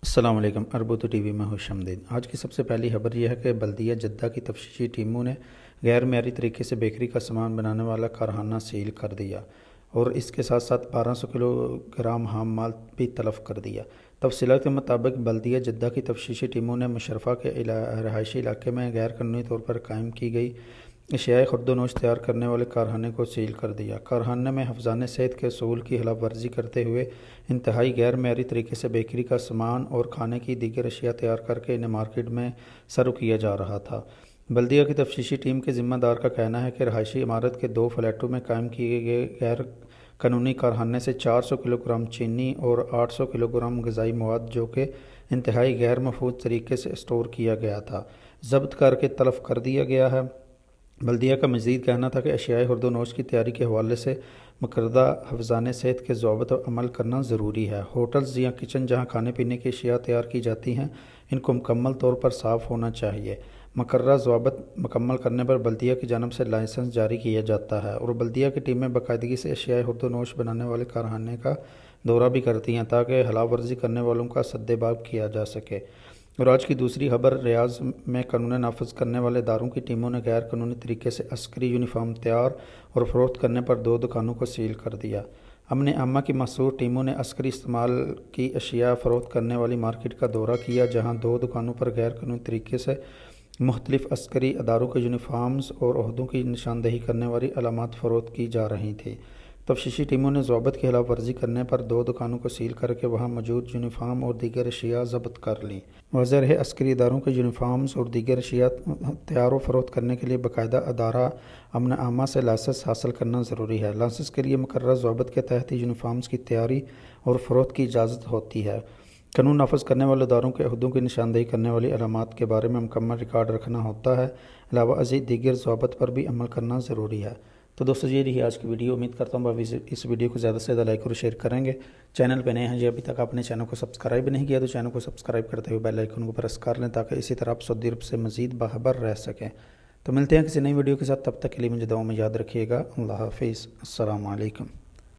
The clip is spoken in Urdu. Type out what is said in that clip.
السلام علیکم اربوتو ٹی وی میں خوش آمدید۔ آج کی سب سے پہلی خبر یہ ہے کہ بلدیہ جدہ کی تفتیشی ٹیموں نے غیر معیاری طریقے سے بیکری کا سامان بنانے والا کارخانہ سیل کر دیا اور اس کے ساتھ ساتھ 1200 کلو گرام خام مال بھی تلف کر دیا۔ تفصیلات کے مطابق بلدیہ جدہ کی تفتیشی ٹیموں نے مشرفہ کے رہائشی علاقے میں غیر قانونی طور پر قائم کی گئی اشیائے خرد و نوش تیار کرنے والے کارخانے کو سیل کر دیا۔ کارخانے میں حفظان صحت کے اصول کی خلاف ورزی کرتے ہوئے انتہائی غیر معیاری طریقے سے بیکری کا سامان اور کھانے کی دیگر اشیاء تیار کر کے انہیں مارکیٹ میں سرو کیا جا رہا تھا۔ بلدیہ کی تفتیشی ٹیم کے ذمہ دار کا کہنا ہے کہ رہائشی عمارت کے 2 فلیٹوں میں قائم کیے گئے غیر قانونی کارخانے سے 400 کلو گرام چینی اور 800 کلو گرام غذائی مواد جو کہ انتہائی غیر محفوظ طریقے سے اسٹور کیا گیا تھا، ضبط کر کے تلف کر دیا گیا ہے۔ بلدیہ کا مزید کہنا تھا کہ اشیائے خرد و نوش کی تیاری کے حوالے سے مقررہ حفظان صحت کے ضوابط پر عمل کرنا ضروری ہے۔ ہوٹلز یا کچن جہاں کھانے پینے کی اشیاء تیار کی جاتی ہیں ان کو مکمل طور پر صاف ہونا چاہیے۔ مقررہ ضوابط مکمل کرنے پر بلدیہ کی جانب سے لائسنس جاری کیا جاتا ہے اور بلدیہ کی ٹیمیں باقاعدگی سے اشیائے خرد و نوش بنانے والے کارخانے کا دورہ بھی کرتی ہیں تاکہ خلاف ورزی کرنے والوں کا سدباب کیا جا سکے۔ اور آج کی دوسری خبر، ریاض میں قانون نافذ کرنے والے اداروں کی ٹیموں نے غیر قانونی طریقے سے عسکری یونیفارم تیار اور فروخت کرنے پر 2 دکانوں کو سیل کر دیا۔ امن عامہ کی مخصوص ٹیموں نے عسکری استعمال کی اشیاء فروخت کرنے والی مارکیٹ کا دورہ کیا جہاں 2 دکانوں پر غیر قانونی طریقے سے مختلف عسکری اداروں کے یونیفارمز اور عہدوں کی نشاندہی کرنے والی علامات فروخت کی جا رہی تھیں۔ تفتیشی ٹیموں نے ضوابط کی خلاف ورزی کرنے پر 2 دکانوں کو سیل کر کے وہاں موجود یونیفارم اور دیگر اشیاء ضبط کر لیں۔ واضح رہے، عسکری اداروں کے یونیفارمز اور دیگر اشیاء تیار و فروخت کرنے کے لیے باقاعدہ ادارہ امن عامہ سے لائسنس حاصل کرنا ضروری ہے۔ لائسنس کے لیے مقررہ ضوابط کے تحت ہی یونیفارمز کی تیاری اور فروخت کی اجازت ہوتی ہے۔ قانون نافذ کرنے والے اداروں کے عہدوں کی نشاندہی کرنے والی علامات کے بارے میں مکمل ریکارڈ رکھنا ہوتا ہے۔ علاوہ ازیں دیگر ضوابط پر بھی عمل کرنا ضروری ہے۔ تو دوستو یہ رہی آج کی ویڈیو۔ امید کرتا ہوں آپ اس ویڈیو کو زیادہ سے زیادہ لائک اور شیئر کریں گے۔ چینل پہ نئے ہیں جی ابھی تک آپ نے چینل کو سبسکرائب نہیں کیا تو چینل کو سبسکرائب کرتے ہوئے بیل آئیکن کو پریس کر لیں تاکہ اسی طرح آپ سعودی عرب سے مزید باخبر رہ سکیں۔ تو ملتے ہیں کسی نئی ویڈیو کے ساتھ، تب تک کے لیے مجھے دعاؤں میں یاد رکھیے گا۔ اللہ حافظ، السلام علیکم۔